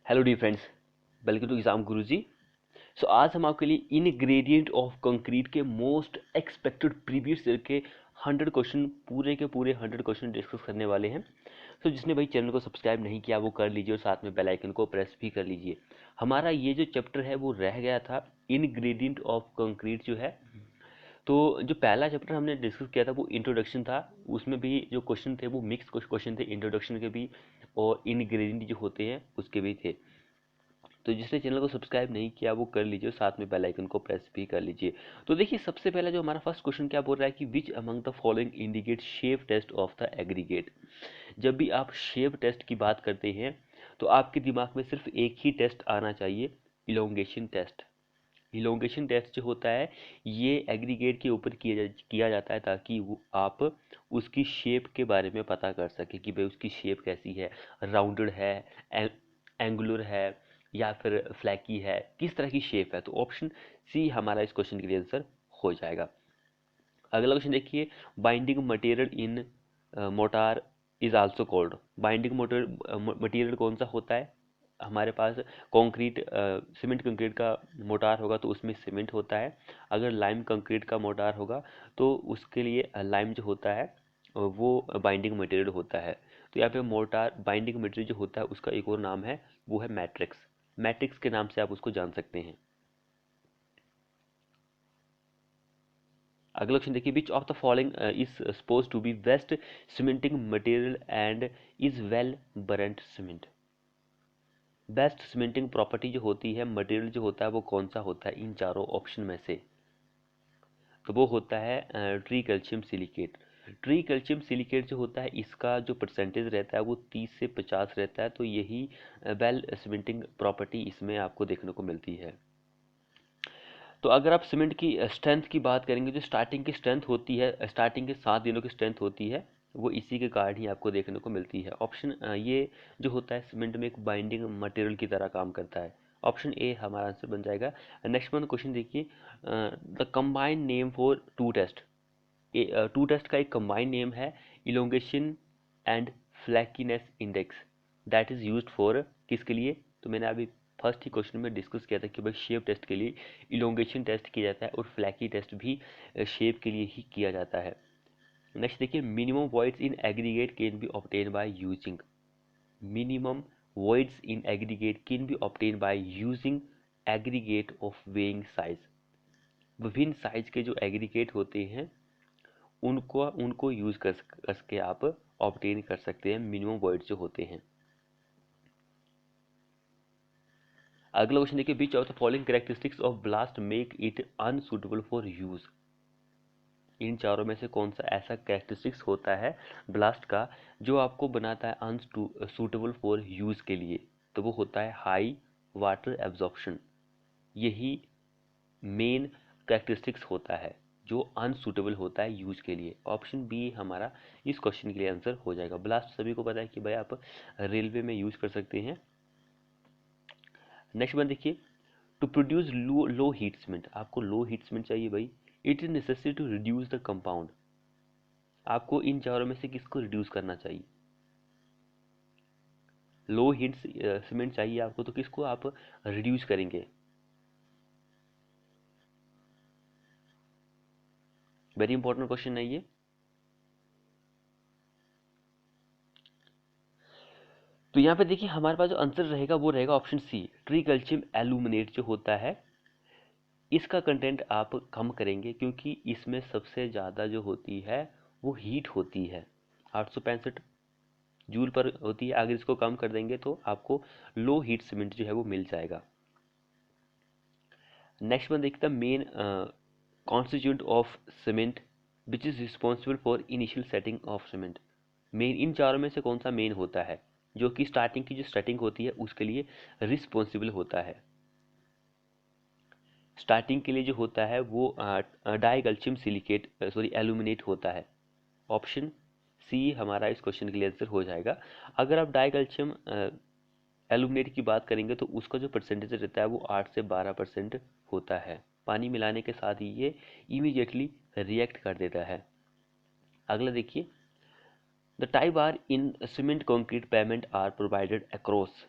Hello the friends, welcome to exam Guruji. So आज हम आपके लिए इनग्रेडिएंट ऑफ कंक्रीट के मोस्ट एक्सपेक्टेड प्रीवियस ईयर के 100 क्वेश्चन पूरे के पूरे 100 क्वेश्चन डिस्कस करने वाले हैं। सो जिसने भाई चैनल को सब्सक्राइब नहीं किया वो कर लीजिए और साथ में बेल आइकन को प्रेस भी कर लीजिए। हमारा ये जो चैप्टर है वो रह गया था, इनग्रेडिएंट ऑफ कंक्रीट जो है। तो जो पहला चैप्टर हमने डिस्कस किया था वो इंट्रोडक्शन था। उसमें भी जो क्वेश्चन थे वो मिक्स क्वेश्चन थे, इंट्रोडक्शन के भी और इनग्रेडिएंट जो होते हैं उसके भी थे। तो जिसने चैनल को सब्सक्राइब नहीं किया वो कर लीजिए, साथ में बेल आइकन को प्रेस भी कर लीजिए। तो देखिए, सबसे पहला जो हमारा फर्स्ट क्वेश्चन क्या बोल रहा है कि which among the following indicate shape test of the aggregate. जब भी आप शेप टेस्ट की बात करते हैं तो आपके दिमाग में सिर्फ एक ही टेस्ट आना चाहिए, इलोंगेशन टेस्ट। इलोंगेशन टेस्ट जो होता है ये एग्रीगेट के ऊपर किया जाता है ताकि वो आप उसकी शेप के बारे में पता कर सके कि भाई उसकी शेप कैसी है, राउंडेड है, एंगुलर है या फिर फ्लैकी है, किस तरह की शेप है। तो ऑप्शन सी हमारा इस क्वेश्चन के लिए आंसर हो जाएगा। अगला क्वेश्चन देखिए, binding material in motor is also called. Binding material कौन सा होता है हमारे पास? कंक्रीट, सीमेंट कंक्रीट का मोटार होगा तो उसमें सीमेंट होता है। अगर लाइम कंक्रीट का मोटार होगा तो उसके लिए लाइम जो होता है वो बाइंडिंग मटेरियल होता है। तो यहाँ पे मोटार बाइंडिंग मटेरियल जो होता है उसका एक और नाम है, वो है मैट्रिक्स। मैट्रिक्स के नाम से आप उसको जान सकते हैं। अगला क्वेश्चन देखिए, which of the following is suppose to be best cementing material and is well burnt cement. Best cementing property जो होती है, मटेरियल जो होता है वो कौन सा होता है इन चारों ऑप्शन में से? तो वो होता है tree calcium silicate. Tree calcium silicate जो होता है इसका जो परसेंटेज रहता है वो 30 से 50 रहता है। तो यही वेल सीमेंटिंग प्रॉपर्टी इसमें आपको देखने को मिलती है। तो अगर आप सीमेंट की स्ट्रेंथ की बात करेंगे, जो स्टार्टिंग की स्ट्रेंथ होती है, स्टार्टिंग के 7 दिनों की स्ट्रेंथ होती है, वो इसी के कारण ही आपको देखने को मिलती है। ऑप्शन ये जो होता है सीमेंट में एक बाइंडिंग मटेरियल की तरह काम करता है। ऑप्शन ए हमारा आंसर बन जाएगा। नेक्स्ट वन क्वेश्चन देखिए, the combined name for two test. Two test का एक कंबाइंड नेम है elongation and flakiness index, that is used for किसके लिए? तो मैंने अभी फर्स्ट ही क्वेश्चन में डिस्कस किया था कि भाई शेप टेस्ट के लिए इलोंगेशन टेस्ट किया जाता है और फ्लैकी टेस्ट भी शेप के लिए ही किया जाता है। नेक्स्ट देखिए, minimum voids in aggregate can be obtain by using. Minimum voids in aggregate can be obtain by using aggregate of weighing size. विभिन्न साइज के जो एग्रीगेट होते हैं उनको उनको यूज करके आप ऑब्टेन कर सकते हैं मिनिमम वॉइड्स जो होते हैं। अगला क्वेश्चन देखिए, which of the following characteristics of blast make it unsuitable for use. इन चारों में से कौन सा ऐसा कैरेक्टरिस्टिक्स होता है ब्लास्ट का जो आपको बनाता है अनसुटेबल फॉर यूज के लिए? तो वो होता है हाई वाटर एब्जॉर्प्शन। यही मेन कैरेक्टरिस्टिक्स होता है जो अनसुटेबल होता है यूज के लिए। ऑप्शन बी हमारा इस क्वेश्चन के लिए आंसर हो जाएगा। ब्लास्ट सभी को पता है कि भाई आप रेलवे में यूज कर सकते हैं। नेक्स्ट वन देखिए, to produce low heat cement. आपको लो हीट सीमेंट चाहिए भाई, it is necessary to reduce the compound. आपको इन चारों में से किसको रिड्यूस करना चाहिए? लो हीट सीमेंट चाहिए आपको तो किसको आप रिड्यूस करेंगे? वेरी इंपॉर्टेंट क्वेश्चन है ये। तो यहाँ पे देखिए हमारे पास जो आंसर रहेगा वो रहेगा option C, tricalcium aluminate जो होता है इसका कंटेंट आप कम करेंगे क्योंकि इसमें सबसे ज़्यादा जो होती है वो हीट होती है, 865 जूल पर होती है। अगर इसको कम कर देंगे तो आपको लो हीट सीमेंट जो है वो मिल जाएगा। नेक्स्ट वन देखते हैं, main constituent of cement which is responsible for initial setting of cement. Main इन चारों में से कौन सा मेन होता है जो कि स्टार्टिंग की जो सेटिंग होती है उसके लिए रिस्पॉन्सिबल होता है? स्टार्टिंग के लिए जो होता है वो die calcium silicate sorry aluminate होता है। ऑप्शन सी हमारा इस क्वेश्चन के लिए आंसर हो जाएगा। अगर आप डाई कैल्शियम एल्यूमिनेट की बात करेंगे तो उसका जो परसेंटेज रहता है वो 8 से 12% होता है। पानी मिलाने के साथ ही ये इमीडिएटली रिएक्ट कर देता है। अगला देखिए, the tie bar in cement concrete pavement are provided across.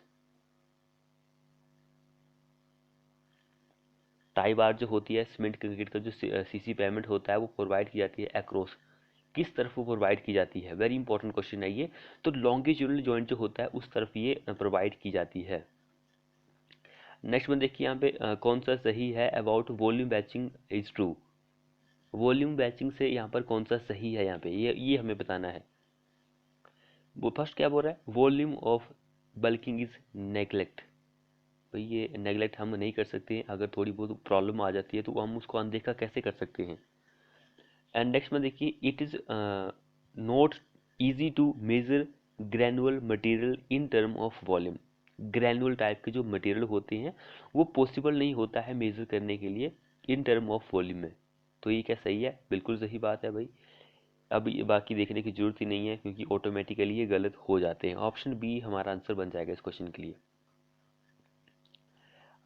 Tie bar जो होती है सीमेंट कंक्रीट का जो सीसी पेमेंट होता है वो प्रोवाइड की जाती है अक्रॉस, किस तरफ वो प्रोवाइड की जाती है, वेरी इंपॉर्टेंट क्वेश्चन है ये। तो लॉन्गिट्यूडनल जॉइंट जो होता है उस तरफ ये प्रोवाइड की जाती है। नेक्स्ट वन देखिए यहाँ पे कौन सा सही है, about volume batching is true. Volume batching से यहाँ पर कौन सा सही है, यहाँ पे ये हमें बताना है। वो फर्स्ट क्या बोल रहा है, volume of bulking is neglect. भाई ये नेग्लेक्ट हम नहीं कर सकते हैं, अगर थोड़ी बहुत प्रॉब्लम आ जाती है तो हम उसको अनदेखा कैसे कर सकते हैं। एंड नेक्स्ट में देखिए, it is not easy to measure granular material in term of volume. Granular type के जो मटेरियल होते हैं वो पॉसिबल नहीं होता है मेजर करने के लिए इन टर्म ऑफ वॉल्यूम में। तो ये क्या सही है, बिल्कुल सही बात है भाई। अब ये बाकी देखने की जरूरत ही नहीं है क्योंकि ऑटोमेटिकली ये गलत हो जाते हैं। ऑप्शन बी हमारा आंसर बन जाएगा इस क्वेश्चन के लिए।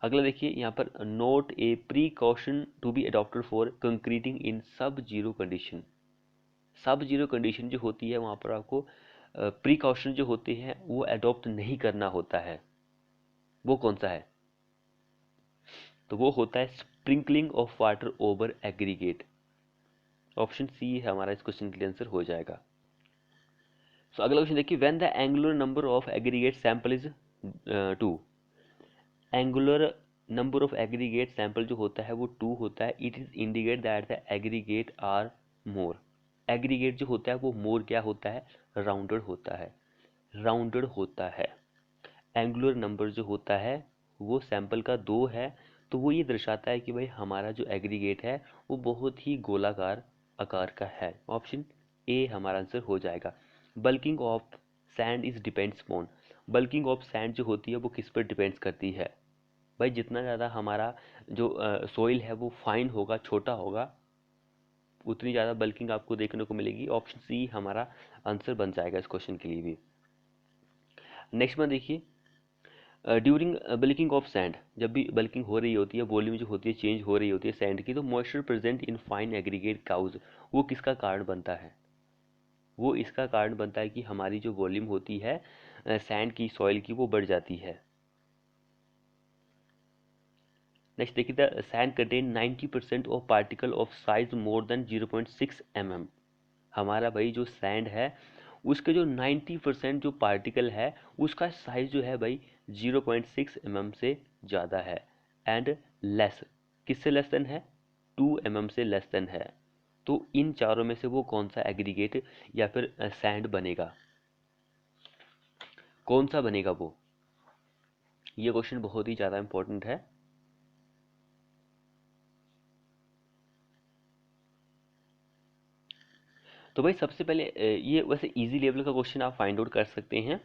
अगला देखिए यहाँ पर, note a precaution to be adopted for concreting in sub zero condition. Sub zero condition जो होती है वहाँ पर आपको प्रीकॉशन जो होते हैं वो अडॉप्ट नहीं करना होता है। वो कौन सा है, तो वो होता है sprinkling of water over aggregate. Option C हमारा इस क्वेश्चन के लिए आंसर हो जाएगा। सो अगला क्वेश्चन देखिए, when the angular number of aggregate sample is 2। Angular number of aggregate sample जो होता है वो 2 होता है। It is indicate that the aggregate are more. Aggregate जो होता है वो मोर क्या होता है, राउंडेड होता है, राउंडेड होता है। एंगुलर नंबर जो होता है वो सैंपल का 2 है, तो वो ये दर्शाता है कि भाई हमारा जो एग्रीगेट है वो बहुत ही गोलाकार आकार का है। ऑप्शन ए हमारा आंसर हो जाएगा। Bulking of sand is depends on. Bulking of sand जो होती है वो किस पर डिपेंड्स करती है, भाई जितना ज़्यादा हमारा जो सोइल है वो फाइन होगा, छोटा होगा, उतनी ज़्यादा बल्किंग आपको देखने को मिलेगी। ऑप्शन सी हमारा आंसर बन जाएगा इस क्वेश्चन के लिए भी। नेक्स्ट में देखिए, ड्यूरिंग बल्किंग ऑफ सैंड, जब भी बल्किंग हो रही होती है, वॉल्यूम जो होती है चेंज हो रही होती है सैंड की, तो moisture present in fine aggregate cause वो किसका कारण बनता है, वो इसका कारण बनता है कि हमारी जो वॉल्यूम होती है सैंड की, सॉइल की, वो बढ़ जाती है। नेक्स्ट देखिए, the sand contain 90% of particle of size more than 0.6 mm। हमारा भाई जो सैंड है उसके जो 90% जो पार्टिकल है उसका साइज जो है भाई 0.6 mm से ज़्यादा है। एंड लेस, किससे लेस देन है, 2 mm से लेस देन है। तो इन चारों में से वो कौन सा एग्रीगेट या फिर सैंड बनेगा, कौन सा बनेगा वो, ये क्वेश्चन बहुत ही ज़्यादा इंपॉर्टेंट है। तो भाई सबसे पहले ये वैसे इजी लेवल का क्वेश्चन आप फाइंड आउट कर सकते हैं।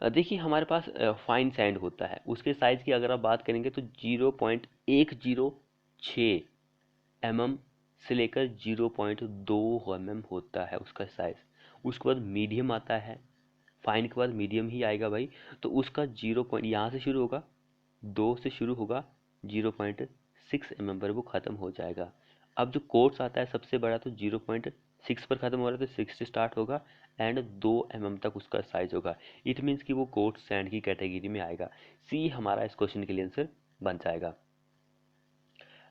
देखिए हमारे पास फाइन सैंड होता है, उसके साइज़ की अगर आप बात करेंगे तो 0.106 mm से लेकर 0.2 mm होता है उसका साइज़। उसके बाद मीडियम आता है, फाइन के बाद मीडियम ही आएगा भाई, तो उसका 0 पॉइंट यहाँ से शुरू होगा, 2 से शुरू होगा, 0.6 mm पर वो ख़त्म हो जाएगा। अब जो कोर्स आता है सबसे बड़ा, तो 0.6 पर ख़त्म हो रहा है तो 6 से स्टार्ट होगा एंड 2 mm तक उसका साइज होगा। इट मीन्स कि वो कोर्स सैंड की कैटेगरी में आएगा। सी हमारा इस क्वेश्चन के लिए आंसर बन जाएगा।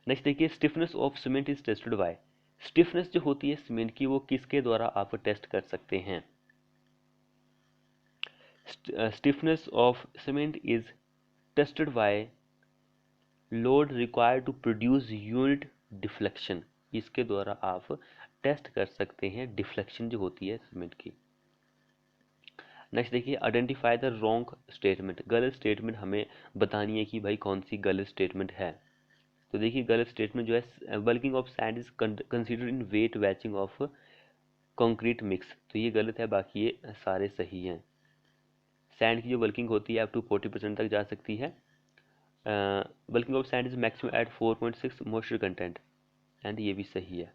नेक्स्ट देखिए, stiffness of cement is tested bye. Stiffness जो होती है सीमेंट की वो किसके द्वारा आप टेस्ट कर सकते हैं। Stiffness of cement is tested by load required to produce unit deflection. इसके द्वारा आप टेस्ट कर सकते हैं डिफ्लेक्शन जो होती है सीमेंट की। नेक्स्ट देखिए, आइडेंटिफाई द रॉन्ग स्टेटमेंट। गलत स्टेटमेंट हमें बतानी है कि भाई कौन सी गलत स्टेटमेंट है। तो देखिए गलत स्टेटमेंट जो है, bulking of sand is considered in weight batching of concrete mix, तो ये गलत है, बाकी ये सारे सही हैं। सैंड की जो बल्किंग होती है अप टू 40% तक जा सकती है। Bulking of sand is maximum at 4.6 moisture content, and ये भी सही है।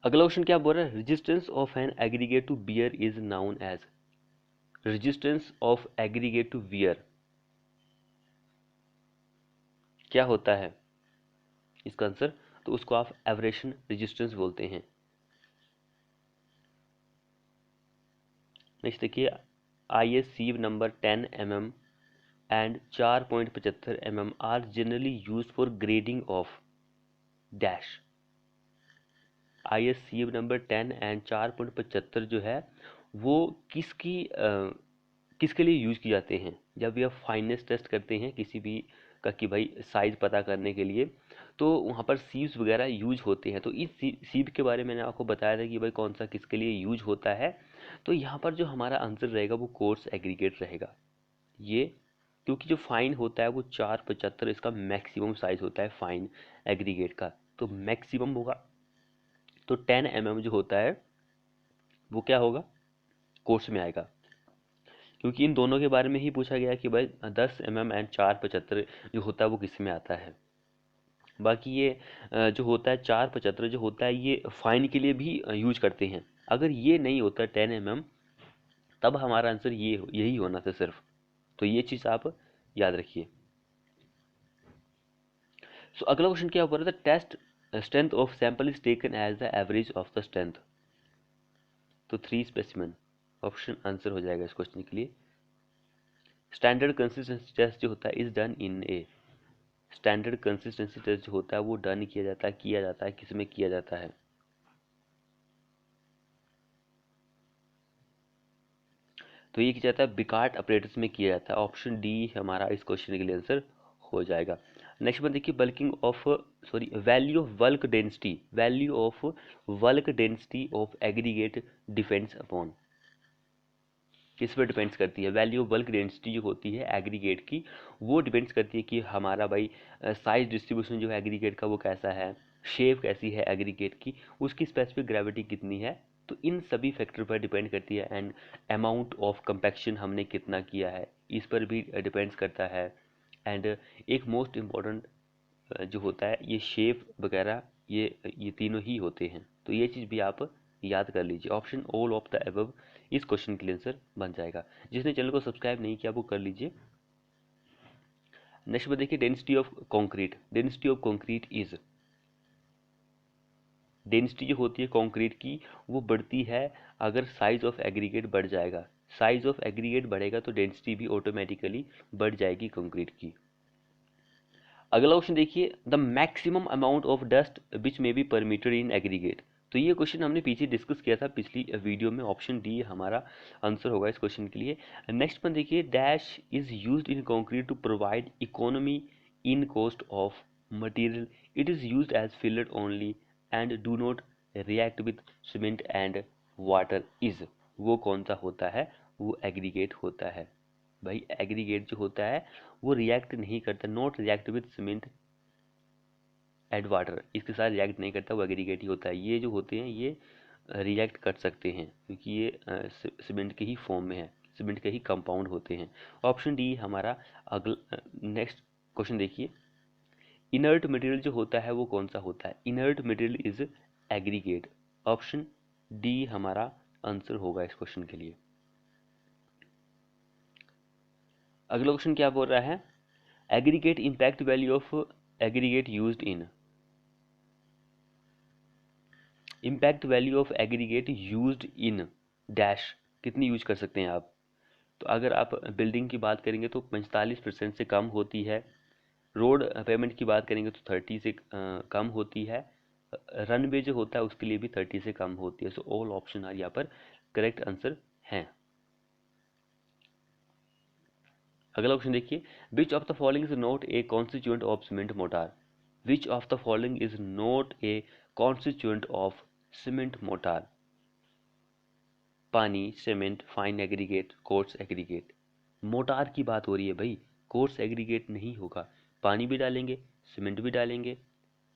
अगला क्वेश्चन क्या बोल रहा है, resistance of an aggregate to wear is known as. Resistance of aggregate to wear क्या होता है इसका आंसर, तो उसको आप एवरेशन रेजिस्टेंस बोलते हैं। नेक्स्ट देखिए, IS सीव number 10 mm and 4.75 mm are generally used for grading of dash। ISCM number 10 and 4.75 जो है वो किसके लिए यूज किए जाते हैं? जब यह फाइनेस टेस्ट करते हैं किसी भी का कि भाई साइज पता करने के लिए, तो वहाँ पर सीव्स वगैरह यूज होते हैं। तो इस सीव के बारे में मैंने आपको बताया था कि भाई कौन सा किसके लिए यूज होता है। तो यहाँ पर जो हमारा आंसर रहेगा वो कोर्स एग्रीगेट रहेगा ये, क्योंकि जो फाइन होता है वो 4.75 इसका मैक्सिमम साइज होता है फाइन एग्रीगेट का, तो मैक्सिमम होगा। तो 10 mm जो होता है वो क्या होगा, कोर्स में आएगा, क्योंकि इन दोनों के बारे में ही पूछा गया कि भाई 10 mm एंड 4.75 जो होता है वो किस में आता है। बाकी ये जो होता है 4.75 जो होता है ये फाइन के लिए भी यूज करते हैं। अगर ये नहीं होता 10 mm तब हमारा आंसर यही होना था सिर्फ। तो ये चीज़ आप याद रखिए। सो अगला क्वेश्चन क्या बोल रहा था, test strength of sample is taken as the average of the strength. तो 3 स्पेसिमेन ऑप्शन आंसर हो जाएगा इस क्वेश्चन के लिए। स्टैंडर्ड कंसिस्टेंसी टेस्ट जो होता है is done in a, standard consistency test जो होता है वो डन किया जाता है किसमें किया जाता है? तो ये किया जाता है बिकार्ट अपरेटस में किया जाता है। ऑप्शन डी हमारा इस क्वेश्चन के लिए आंसर हो जाएगा। नेक्स्ट बात देखिए, bulking of sorry value of bulk density, value of bulk density of aggregate depends upon, किस पर डिपेंड्स करती है? वैल्यू ऑफ बल्क डेंसिटी जो होती है एग्रीगेट की वो डिपेंड्स करती है कि हमारा भाई साइज डिस्ट्रीब्यूशन जो है एग्रीगेट का वो कैसा है, शेप कैसी है एग्रीगेट की, उसकी स्पेसिफिक ग्रेविटी कितनी है। तो इन सभी फैक्टर पर डिपेंड करती है। एंड अमाउंट ऑफ कंपैक्शन हमने कितना किया है इस पर भी डिपेंड्स करता है। एंड एक मोस्ट इम्पॉर्टेंट जो होता है ये शेप वगैरह, ये तीनों ही होते हैं। तो ये चीज़ भी आप याद कर लीजिए। Option all of the above इस क्वेश्चन के लिए आंसर बन जाएगा। जिसने चैनल को सब्सक्राइब नहीं किया वो कर लीजिए। नेक्स्ट बात देखिए, density of concrete, density of concrete is, density जो होती है कंक्रीट की वो बढ़ती है अगर साइज ऑफ एग्रीगेट बढ़ जाएगा। साइज ऑफ एग्रीगेट बढ़ेगा तो डेंसिटी भी ऑटोमेटिकली बढ़ जाएगी कंक्रीट की। अगला क्वेश्चन देखिए, the maximum amount of dust which may be permitted in aggregate. तो ये क्वेश्चन हमने पीछे डिस्कस किया था पिछली वीडियो में। ऑप्शन डी हमारा आंसर होगा इस क्वेश्चन के लिए। नेक्स्ट वन देखिए, dash is used in concrete to provide economy in cost of material, it is used as filler only and do not react with cement and water is, वो कौन सा होता है? वो एग्रीगेट होता है। भाई एग्रीगेट जो होता है वो रिएक्ट नहीं करता, not react with cement and water, इसके साथ रिएक्ट नहीं करता, वो एग्रीगेट ही होता है। ये जो होते हैं ये रिएक्ट कर सकते हैं क्योंकि ये सीमेंट के ही फॉर्म में है, सीमेंट के ही कंपाउंड होते हैं। ऑप्शन डी हमारा अगला। नेक्स्ट क्वेश्चन देखिए, इनर्ट मटेरियल जो होता है वो कौन सा होता है? Inert material is aggregate. Option D हमारा आंसर होगा इस क्वेश्चन के लिए। अगला क्वेश्चन क्या बोल रहा है, aggregate impact value of aggregate used in, impact value of aggregate used in dash कितनी यूज कर सकते हैं आप? तो अगर आप बिल्डिंग की बात करेंगे तो 45% से कम होती है। रोड पेमेंट की बात करेंगे तो 30 से कम होती है। रनवे जो होता है उसके लिए भी 30 से कम होती है। सो ऑल ऑप्शन आर यहाँ पर करेक्ट आंसर हैं। अगला क्वेश्चन देखिए, which of the following is not a constituent of cement mortar, which of the following is not a constituent of cement mortar? पानी, cement, fine aggregate, coarse aggregate. Mortar की बात हो रही है भाई, कोर्स एग्रीगेट नहीं होगा। पानी भी डालेंगे, सीमेंट भी डालेंगे,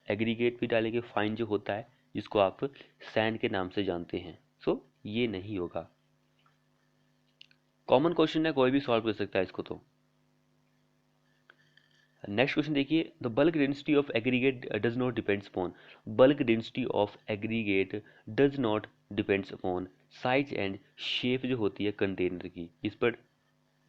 एग्रीगेट भी डालेंगे, फाइन जो होता है जिसको आप सैंड के नाम से जानते हैं। सो ये नहीं होगा। कॉमन क्वेश्चन है, कोई भी सॉल्व कर सकता है इसको। तो नेक्स्ट क्वेश्चन देखिए, the bulk density of aggregate does not depends upon, bulk density of aggregate does not depends upon size and shape जो होती है कंटेनर की, इस पर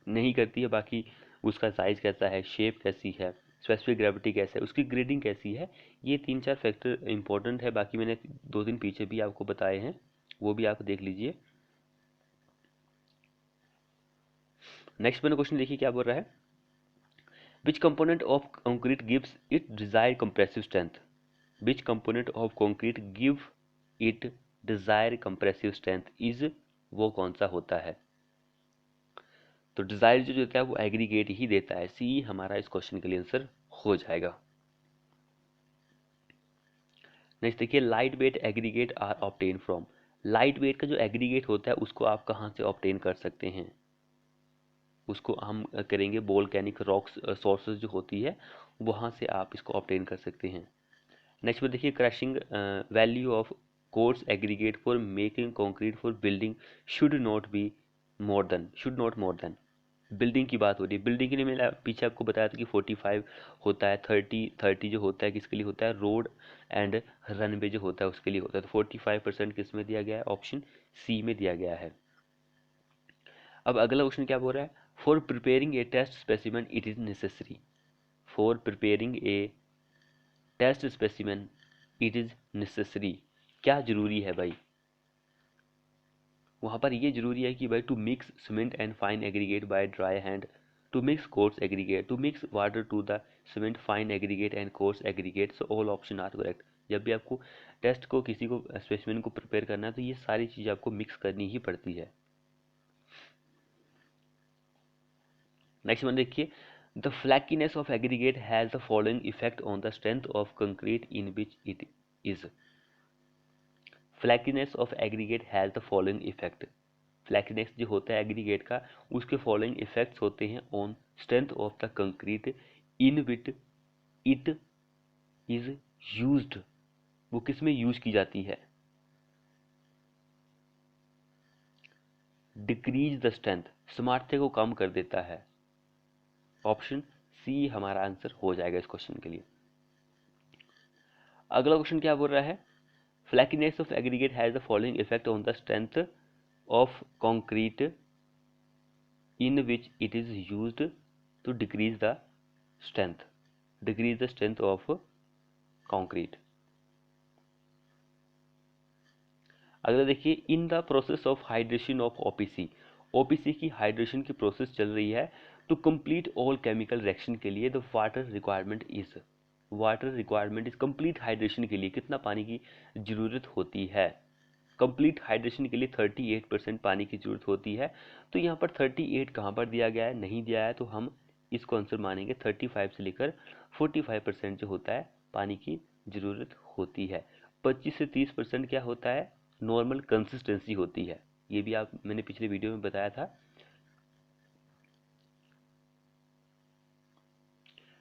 नहीं करती है। बाकी उसका साइज कैसा है, शेप कैसी है, स्पेसिफिक ग्रेविटी कैसा है, उसकी ग्रेडिंग कैसी है, ये 3-4 फैक्टर इंपॉर्टेंट है। बाकी मैंने 2 दिन पीछे भी आपको बताए हैं, वो भी आप देख लीजिए। नेक्स्ट मैंने क्वेश्चन देखिए क्या बोल रहा है, which component of concrete gives it desired compressive strength, which component of concrete give it desire compressive strength is, वो कौन सा होता है? तो डिजायर जो होता है वो एग्रीगेट ही देता है। सी हमारा इस क्वेश्चन के लिए आंसर हो जाएगा। नेक्स्ट देखिए, light weight aggregate are obtain from. Light weight का जो एग्रीगेट होता है उसको आप कहाँ से ऑब्टेन कर सकते हैं? उसको हम करेंगे वोल्केनिक रॉक्स सोर्सेज जो होती है वहाँ से आप इसको ऑब्टेन कर सकते हैं। नेक्स्ट में देखिए, crushing value of coarse aggregate for making concrete for building should not more than. Building की बात हो रही है, बिल्डिंग के लिए मैंने पीछे आपको बताया था कि 45 होता है, 30 जो होता है किसके लिए होता है? रोड एंड रनवे जो होता है उसके लिए होता है। तो 45% किस में दिया गया है? ऑप्शन सी में दिया गया है। अब अगला क्वेश्चन क्या बोल रहा है? For preparing a test specimen it is necessary, for preparing a test specimen it is necessary, क्या जरूरी है भाई? वहाँ पर ये जरूरी है कि भाई to mix cement and fine aggregate by dry hand, to mix coarse aggregate, to mix water to the cement fine aggregate and coarse aggregate, so all option are correct. जब भी आपको टेस्ट को किसी को स्पेसिमेन को prepare करना है तो ये सारी चीज़ आपको मिक्स करनी ही पड़ती है। नेक्स्ट वन देखिए, the flakiness of aggregate has the following effect on the strength of concrete in which it is. Flakiness of aggregate has the following effect. Flakiness जो होता है एग्रीगेट का उसके फॉलोइंग इफेक्ट्स होते हैं on strength of the concrete in which it is used, वो किस में यूज की जाती है? डिक्रीज द स्ट्रेंथ, सामर्थ्य को कम कर देता है। ऑप्शन सी हमारा आंसर हो जाएगा इस क्वेश्चन के लिए। अगला क्वेश्चन क्या बोल रहा है? Flakiness of aggregate has the following effect on the strength of concrete in which it is used to decrease the strength, decrease the strength of concrete. अगला देखिए, in the process of hydration of OPC, OPC की hydration की process चल रही है। To complete all chemical reaction के लिए the water requirement is, water requirement is complete hydration के लिए कितना पानी की जरूरत होती है? कंप्लीट हाइड्रेशन के लिए 38% पानी की जरूरत होती है। तो यहाँ पर 38 कहाँ पर दिया गया है? नहीं दिया है, तो हम इसको आंसर मानेंगे 35 से लेकर 45% जो होता है पानी की जरूरत होती है। 25 से 30% क्या होता है? नॉर्मल कंसिस्टेंसी होती है। ये भी आप मैंने पिछले वीडियो में बताया था।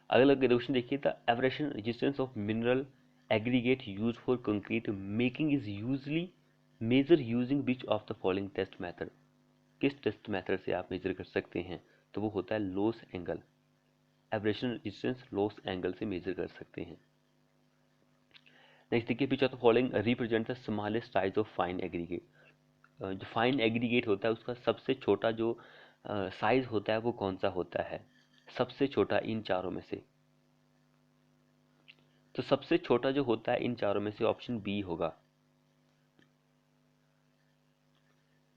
अगला क्वेश्चन देखिए, the abrasion resistance of mineral aggregate use for concrete making is usually measure using which of the following test method. किस टेस्ट मेथड से आप मेजर कर सकते हैं? तो वो होता है Los Angeles, abrasion resistance Los Angeles से मेजर कर सकते हैं। नेक्स्ट देखिए, which of the following represent the smallest size of fine aggregate. जो फाइन एग्रीगेट होता है उसका सबसे छोटा जो साइज होता है वो कौन सा होता है? सबसे छोटा इन चारों में से, तो सबसे छोटा जो होता है इन चारों में से ऑप्शन बी होगा।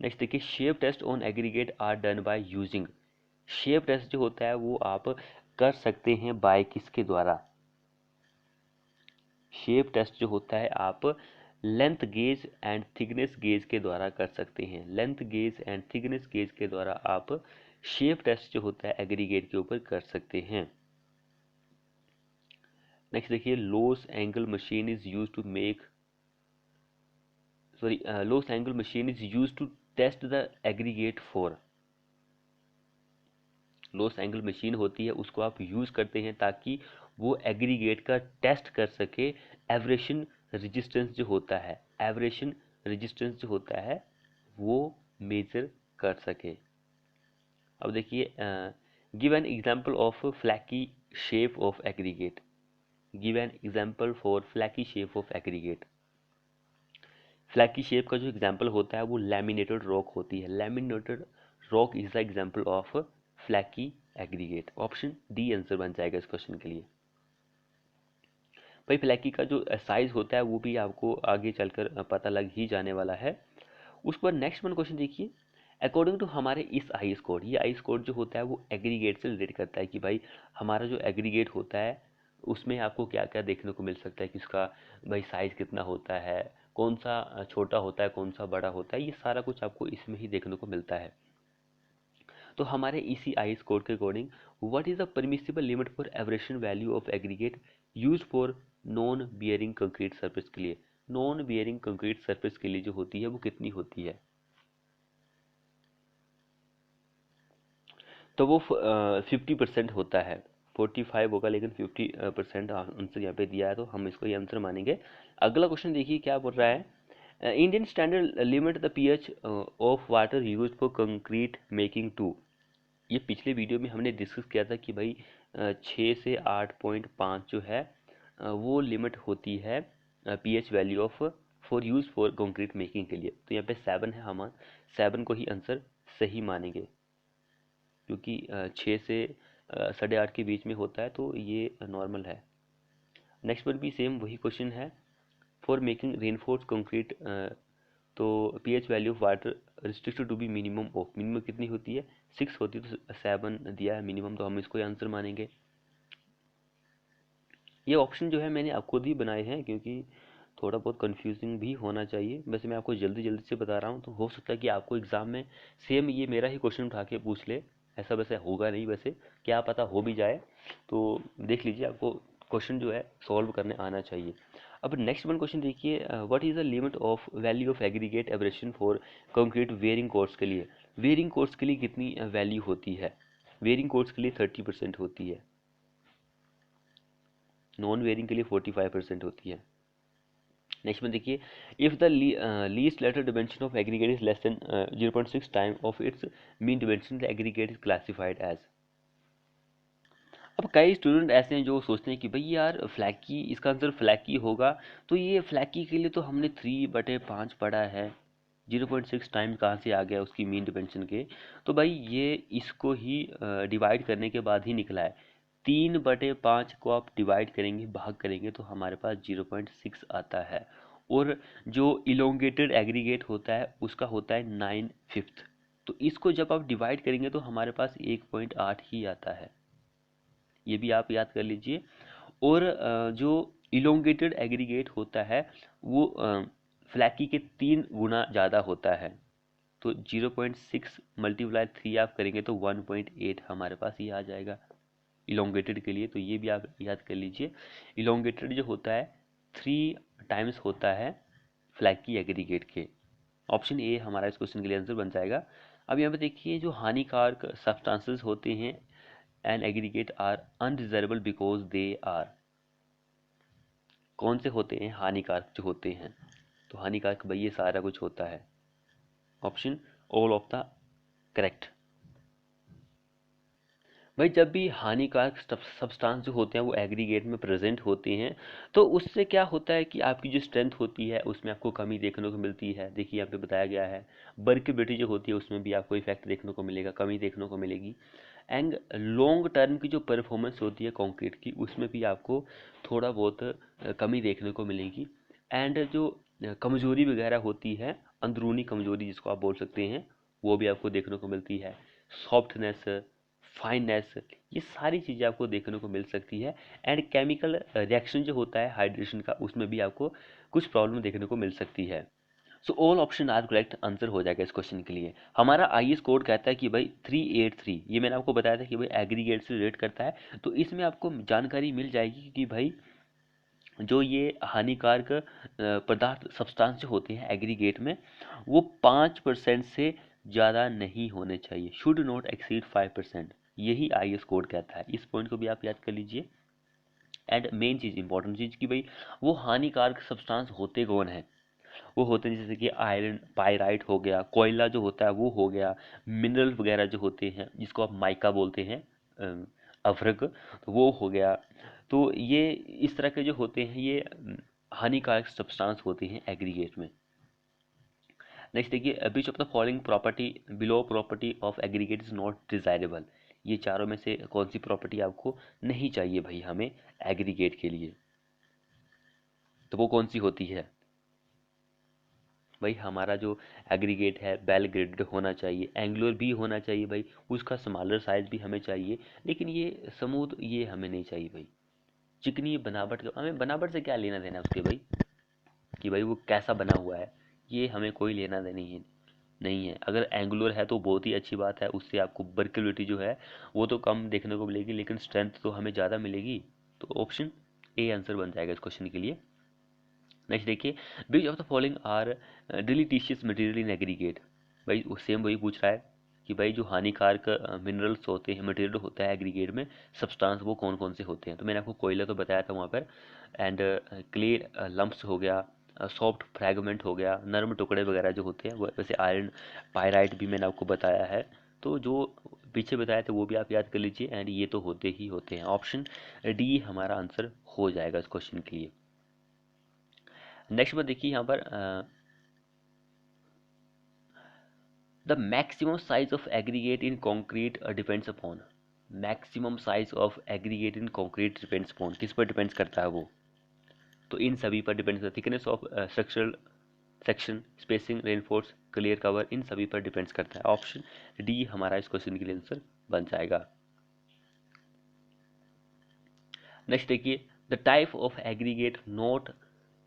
नेक्स्ट देखिए, shape test on aggregate are done by using, shape test जो होता है वो आप कर सकते हैं बाय किसके द्वारा? शेप टेस्ट जो होता है आप length gauge and thickness gauge के द्वारा कर सकते हैं। Length gauge and thickness gauge के द्वारा आप शेप टेस्ट जो होता है एग्रीगेट के ऊपर कर सकते हैं। नेक्स्ट देखिए, Los Angeles machine is use to make Los Angeles machine is use to test the aggregate for. Los Angeles machine होती है उसको आप यूज करते हैं ताकि वो एग्रीगेट का टेस्ट कर सके। एवरेशन रेजिस्टेंस जो होता है, एवरेशन रेजिस्टेंस जो होता है वो मेजर कर सके। अब देखिए, give an example of flaky shape of aggregate, give an example for flaky shape of aggregate. Flaky shape का जो एग्जांपल होता है वो लैमिनेटेड रॉक होती है। Laminated rock is the example of flaky aggregate. Option D answer बन जाएगा इस क्वेश्चन के लिए। भाई फ्लैकी का जो साइज होता है वो भी आपको आगे चलकर पता लग ही जाने वाला है। उस पर नेक्स्ट वन क्वेश्चन देखिए, अकॉर्डिंग टू हमारे इस आई स्कोर, ये आई स्कोर जो होता है वो एग्रीगेट से रिलेट करता है कि भाई हमारा जो एग्रीगेट होता है उसमें आपको क्या क्या देखने को मिल सकता है कि उसका भाई साइज़ कितना होता है, कौन सा छोटा होता है, कौन सा बड़ा होता है, ये सारा कुछ आपको इसमें ही देखने को मिलता है। तो हमारे इसी आई स्कोर के according what is the permissible limit for aberration value of aggregate use for non bearing concrete surface के लिए, नॉन बियरिंग कंक्रीट सरफेस के लिए जो होती है वो कितनी होती है? तो वो 50% होता है, 45 होगा लेकिन 50% आंसर यहाँ पे दिया है तो हम इसको ये आंसर मानेंगे। अगला क्वेश्चन देखिए क्या बोल रहा है, Indian standard limit the pH of water use for concrete making to. ये पिछले वीडियो में हमने डिस्कस किया था कि भाई 6 से 8.5 जो है वो लिमिट होती है pH value of for use for concrete making के लिए। तो यहाँ पे 7 है, हम 7 को ही आंसर सही मानेंगे क्योंकि 6 से 8.5 के बीच में होता है तो ये नॉर्मल है। नेक्स्ट पर भी सेम वही क्वेश्चन है, फॉर मेकिंग रेनफोर्स कंक्रीट तो pH value of water restricted to be minimum of, minimum कितनी होती है? 6 होती है, तो 7 दिया है मिनिमम, तो हम इसको आंसर मानेंगे। ये ऑप्शन जो है मैंने आप खुद ही बनाए हैं क्योंकि थोड़ा बहुत कंफ्यूजिंग भी होना चाहिए। वैसे मैं आपको जल्दी जल्दी से बता रहा हूँ, तो हो सकता है कि आपको एग्जाम में सेम ये मेरा ही क्वेश्चन उठा के पूछ ले, ऐसा वैसे होगा नहीं, वैसे क्या पता हो भी जाए। तो देख लीजिए, आपको क्वेश्चन जो है सॉल्व करने आना चाहिए। अब नेक्स्ट वन क्वेश्चन देखिए, what is the limit of value of aggregate abrasion for concrete wearing course के लिए? वेयरिंग कोर्स के लिए कितनी वैल्यू होती है? वेयरिंग कोर्स के लिए 30% होती है, नॉन वेयरिंग के लिए 45% होती है। नेक्स्ट में देखिए, if the least later dimension of aggregate is less than 0.6 time of its mean dimension, the aggregate is classified as. अब कई स्टूडेंट ऐसे हैं जो सोचते हैं कि भाई यार फ्लैकी, इसका आंसर फ्लैकी होगा, तो ये फ्लैकी के लिए तो हमने 3/5 पढ़ा है, 0.6 टाइम कहाँ से आ गया उसकी मीन डिमेंशन के? तो भाई ये इसको ही डिवाइड करने के बाद ही निकला है। 3/5 को आप डिवाइड करेंगे, भाग करेंगे, तो हमारे पास 0.6 आता है। और जो इलोंगेटेड एग्रीगेट होता है उसका होता है 9/5, तो इसको जब आप डिवाइड करेंगे तो हमारे पास 1.8 ही आता है, ये भी आप याद कर लीजिए। और जो इलोंगेटेड एग्रीगेट होता है वो फ्लैकी के 3 गुना ज़्यादा होता है, तो 0.6 मल्टीप्लाई 3 आप करेंगे तो 1.8 हमारे पास ये आ जाएगा इलोंगेटेड के लिए, तो ये भी आप याद कर लीजिए। इलोंगेटेड जो होता है 3 टाइम्स होता है फ्लैकी एग्रीगेट के। ऑप्शन ए हमारा इस क्वेश्चन के लिए आंसर बन जाएगा। अब यहाँ पे देखिए, जो हानिकारक सब्सटेंसेस होते हैं and aggregate are undesirable because they are, कौन से होते हैं हानिकारक जो होते हैं? तो हानिकारक भाई ये सारा कुछ होता है, option all of the correct. भाई जब भी हानिकारक सब्सटेंस जो होते हैं वो एग्रीगेट में प्रेजेंट होते हैं तो उससे क्या होता है कि आपकी जो स्ट्रेंथ होती है उसमें आपको कमी देखने को मिलती है। देखिए यहाँ पे बताया गया है, वर्केबिलिटी जो होती है उसमें भी आपको इफेक्ट देखने को मिलेगा, कमी देखने को मिलेगी। एंड लॉन्ग टर्म की जो परफॉर्मेंस होती है कंक्रीट की उसमें भी आपको थोड़ा बहुत कमी देखने को मिलेगी। एंड जो कमजोरी वगैरह होती है, अंदरूनी कमजोरी जिसको आप बोल सकते हैं, वो भी आपको देखने को मिलती है। सॉफ्टनेस, फाइननेस, ये सारी चीज़ें आपको देखने को मिल सकती है। एंड केमिकल रिएक्शन जो होता है हाइड्रेशन का, उसमें भी आपको कुछ प्रॉब्लम देखने को मिल सकती है। So all option are correct answer हो जाएगा इस क्वेश्चन के लिए। हमारा आईएस कोड कहता है कि भाई 383, ये मैंने आपको बताया था कि भाई एग्रीगेट से रिलेट करता है, तो इसमें आपको जानकारी मिल जाएगी कि भाई जो ये हानिकारक पदार्थ सब्सटेंस जो होते हैं एग्रीगेट में वो 5% से ज़्यादा नहीं होने चाहिए, शुड नॉट एक्सीड 5%, यही आईएस कोड कहता है। इस पॉइंट को भी आप याद कर लीजिए। एंड मेन चीज़, इंपॉर्टेंट चीज़ कि भाई वो हानिकारक सब्सटेंस होते कौन है? वो होते हैं जैसे कि आयरन, पायराइट हो गया, कोयला जो होता है वो हो गया, मिनरल वगैरह जो होते हैं जिसको आप माइका बोलते हैं, अभ्रक, तो वो हो गया। तो ये इस तरह के जो होते हैं ये हानिकारक सब्सटेंस होते हैं एग्रीगेट में। नेक्स्ट देखिए, which of the following property below property of aggregate is not desirable, ये चारों में से कौन सी प्रॉपर्टी आपको नहीं चाहिए भाई हमें एग्रीगेट के लिए? तो वो कौन सी होती है? भाई हमारा जो एग्रीगेट है वेल ग्रेडेड होना चाहिए, एंगुलर भी होना चाहिए भाई, उसका स्मॉलर साइज भी हमें चाहिए, लेकिन ये स्मूथ ये हमें नहीं चाहिए भाई। चिकनी बनावट, हमें बनावट से क्या लेना देना उसके भाई, कि भाई वो कैसा बना हुआ है, ये हमें कोई लेना देना ही नहीं है। अगर एंगुलर है तो बहुत ही अच्छी बात है, उससे आपको वर्केबिलिटी जो है वो तो कम देखने को मिलेगी, लेकिन स्ट्रेंथ तो हमें ज़्यादा मिलेगी। तो ऑप्शन ए आंसर बन जाएगा इस क्वेश्चन के लिए। नेक्स्ट देखिए, which of the following are deleterious material in aggregate. भाई सेम वही पूछ रहा है कि भाई जो हानिकारक मिनरल्स होते हैं, मटेरियल होता है एग्रीगेट में, सब्सटेंस, वो कौन कौन से होते हैं। तो मैंने आपको कोयला तो बताया था वहाँ पर, एंड क्ले लम्प्स हो गया, सॉफ्ट फ्रैगमेंट हो गया, नर्म टुकड़े वगैरह जो होते हैं वो, वैसे आयरन पायराइट भी मैंने आपको बताया है। तो जो पीछे बताया था वो भी आप याद कर लीजिए, एंड ये तो होते ही होते हैं। ऑप्शन डी हमारा आंसर हो जाएगा इस क्वेश्चन के लिए। नेक्स्ट बात देखिए यहाँ पर, the maximum size of aggregate in concrete depends upon. Maximum size of aggregate in concrete depends upon, किस पर डिपेंड्स करता है वो। तो इन सभी पर डिपेंड्स करता है, thickness of structural section, spacing, reinforce, clear cover, इन सभी पर डिपेंड्स करता है। ऑप्शन डी हमारा इस क्वेश्चन के लिए आंसर बन जाएगा। नेक्स्ट देखिए, the type of aggregate not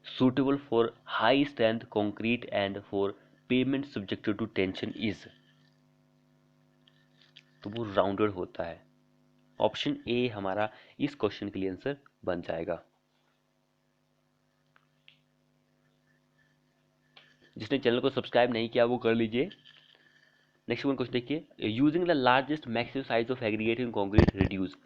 suitable for high strength concrete and for pavement subjected to tension is। तो वो राउंडेड होता है। ऑप्शन ए हमारा इस क्वेश्चन के लिए आंसर बन जाएगा। जिसने चैनल को सब्सक्राइब नहीं किया वो कर लीजिए। नेक्स्ट वन क्वेश्चन देखिए, using the largest maximum size of aggregate in concrete reduce.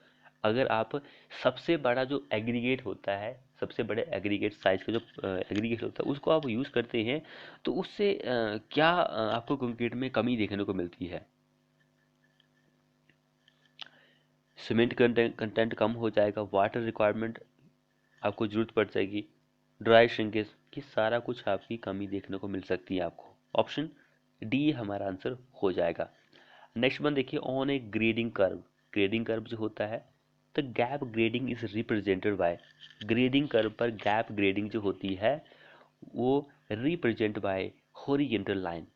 अगर आप सबसे बड़ा जो एग्रीगेट होता है, सबसे बड़े एग्रीगेट साइज का जो एग्रीगेट होता है उसको आप यूज़ करते हैं, तो उससे क्या आपको कंक्रीट में कमी देखने को मिलती है। सीमेंट कंटेंट कम हो जाएगा, वाटर रिक्वायरमेंट आपको जरूरत पड़ जाएगी, ड्राई श्रिंकेज, कि सारा कुछ आपकी कमी देखने को मिल सकती है आपको। ऑप्शन डी हमारा आंसर हो जाएगा। नेक्स्ट वन देखिए, on A grading curve. Grading curve जो होता है, the gap grading is represented by. Grading curve पर गैप ग्रेडिंग जो होती है वो रिप्रेजेंट बाय हॉरिजेंटल लाइन,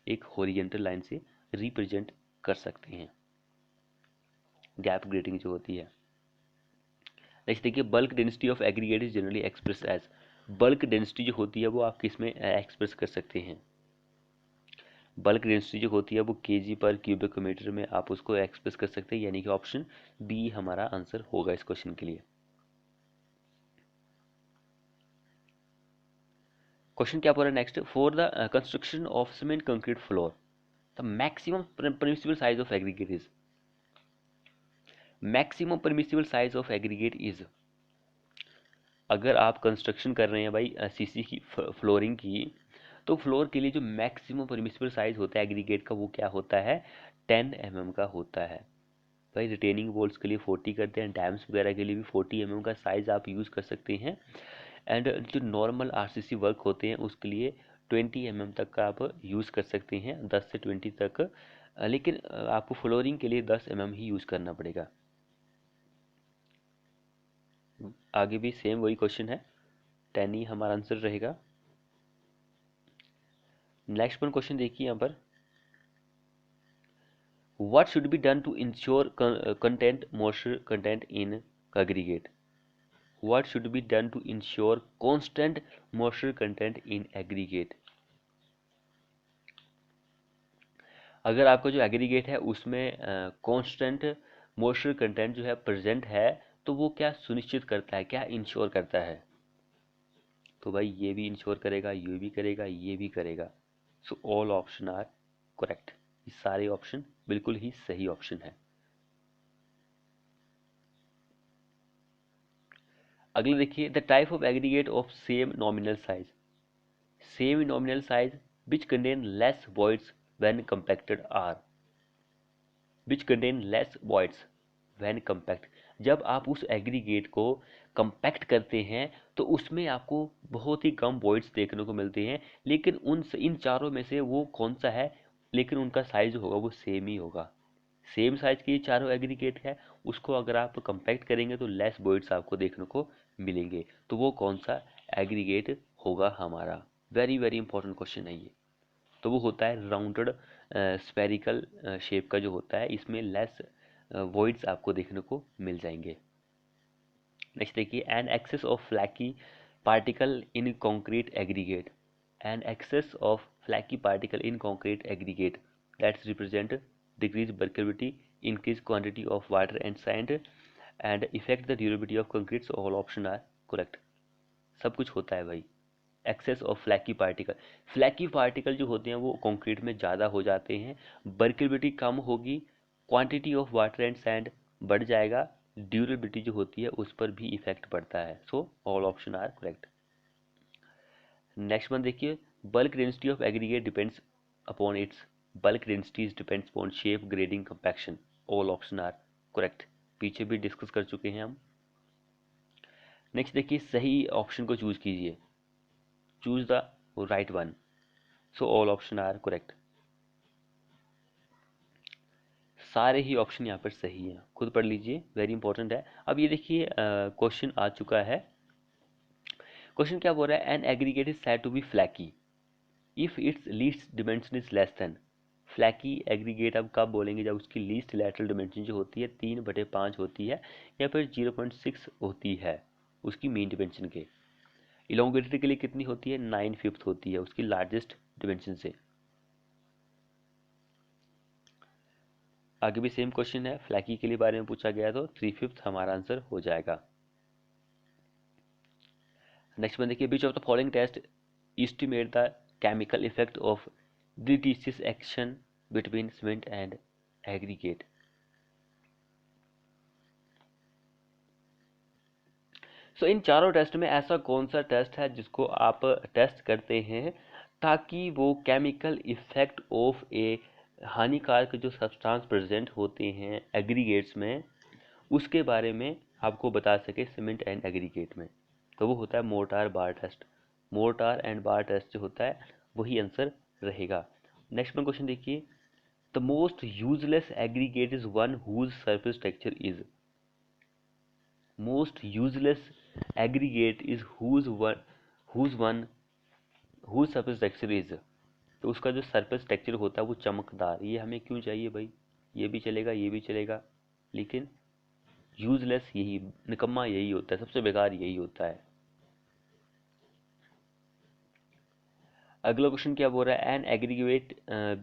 एक हॉरिजेंटल लाइन से रिप्रेजेंट कर सकते हैं गैप ग्रेडिंग जो होती है। नेक्स्ट देखिए, bulk density of aggregate is generally express as. Bulk density जो होती है वो आप किस में एक्सप्रेस कर सकते हैं। बल्क डेंसिटी जो होती है वो केजी पर क्यूबिक मीटर में आप उसको एक्सप्रेस कर सकते हैं, यानी कि ऑप्शन बी हमारा आंसर होगा इस क्वेश्चन के लिए। क्वेश्चन क्या बोल रहा है next, for the construction of cement concrete floor the maximum permissible size of aggregate is. Maximum permissible size of aggregate is, अगर आप कंस्ट्रक्शन कर रहे हैं भाई सीसी की फ्लोरिंग की, तो फ्लोर के लिए जो मैक्सिमम परमिसिबल साइज होता है एग्रीगेट का वो क्या होता है, 10 mm का होता है। भाई रिटेनिंग वॉल्स के लिए 40 करते हैं, डैम्स वगैरह के लिए भी 40 mm का साइज आप यूज़ कर सकते हैं, एंड जो नॉर्मल आरसीसी वर्क होते हैं उसके लिए 20 mm तक का आप यूज़ कर सकते हैं, 10 से 20 तक, लेकिन आपको फ्लोरिंग के लिए 10 mm ही यूज़ करना पड़ेगा। आगे भी सेम वही क्वेश्चन है, 10 ही हमारा आंसर रहेगा। नेक्स्ट वन क्वेश्चन देखिए यहाँ पर, what should be done to ensure content moisture content in aggregate। what should be done to ensure constant moisture content in aggregate। अगर आपका जो एग्रीगेट है उसमें कांस्टेंट मॉइस्चर कंटेंट जो है प्रेजेंट है, तो वो क्या सुनिश्चित करता है, क्या इंश्योर करता है। तो भाई ये भी इंश्योर करेगा, ये भी करेगा, ये भी करेगा। So all option are correct, ये सारे ऑप्शन बिल्कुल ही सही ऑप्शन है। अगला देखिए, the type of aggregate of same nominal size. Same nominal size which contain less voids when compacted are. Which contain less voids when compact, जब आप उस एग्रीगेट को कंपैक्ट करते हैं तो उसमें आपको बहुत ही कम वॉइड्स देखने को मिलते हैं, लेकिन उन इन चारों में से वो कौन सा है, लेकिन उनका साइज होगा वो सेम ही होगा। सेम साइज के ये चारों एग्रीगेट है, उसको अगर आप कंपैक्ट करेंगे तो लेस वॉइड्स आपको देखने को मिलेंगे। तो वो कौन सा एग्रीगेट होगा हमारा। वेरी वेरी इंपॉर्टेंट क्वेश्चन है ये। तो वो होता है राउंडेड स्फेरिकल शेप का जो होता है, इसमें लेस वॉइड्स आपको देखने को मिल जाएंगे। नेक्स्ट देखिए, an excess of flaky particle in concrete aggregate, an excess of flaky particle in concrete aggregate that's represent decrease workability, increase quantity of water and sand and effect the durability of concrete. So all option are correct. सब कुछ होता है भाई। Access of flaky particle जो होते हैं वो concrete में ज़्यादा हो जाते हैं, बर्केबिलिटी कम होगी, quantity of water and sand बढ़ जाएगा, ड्यूरेबिलिटी जो होती है उस पर भी इफेक्ट पड़ता है। So all option are correct. Next one देखिए, bulk density of aggregate depends upon its, bulk densities depends upon shape, grading, compaction. All option are correct. पीछे भी डिस्कस कर चुके हैं हम। नेक्स्ट देखिए, सही ऑप्शन को चूज कीजिए, choose the right one. So all option are correct. सारे ही ऑप्शन यहाँ पर सही हैं, खुद पढ़ लीजिए, वेरी इंपॉर्टेंट है। अब ये देखिए क्वेश्चन आ चुका है। क्वेश्चन क्या बोल रहा है, an aggregate is said to be flaky if its least dimension is less than. Flaky aggregate अब कब बोलेंगे, जब उसकी लीस्ट लैटरल डिमेंशन जो होती है 3/5 होती है या फिर 0.6 होती है उसकी मीन डिमेंशन के। इलोंगेटेड के लिए कितनी होती है, 9/5 होती है उसकी लार्जेस्ट डिमेंशन से। आगे भी सेम क्वेश्चन है, फ्लैकी के लिए बारे में पूछा गया तो 3/5 हमारा आंसर हो जाएगा। नेक्स्ट में देखिए, which of the following test estimate the chemical effect of डिटीसिस action between cement and aggregate. So इन चारों टेस्ट में ऐसा कौन सा टेस्ट है जिसको आप टेस्ट करते हैं ताकि वो केमिकल इफेक्ट ऑफ ए हानिकारक जो सब्सटेंस प्रेजेंट होते हैं एग्रीगेट्स में उसके बारे में आपको बता सके सीमेंट एंड एग्रीगेट में। तो वो होता है mortar bar test. Mortar and bar test जो होता है वही आंसर रहेगा। नेक्स्ट में क्वेश्चन देखिए, the most useless aggregate is one whose surface texture is. Most useless aggregate is whose surface texture is. तो उसका जो सरफेस टेक्सचर होता है वो चमकदार। ये हमें क्यों चाहिए भाई, ये भी चलेगा ये भी चलेगा, लेकिन यूजलेस यही, निकम्मा यही होता है, सबसे बेकार यही होता है। अगला क्वेश्चन क्या बोल रहा है, an aggregate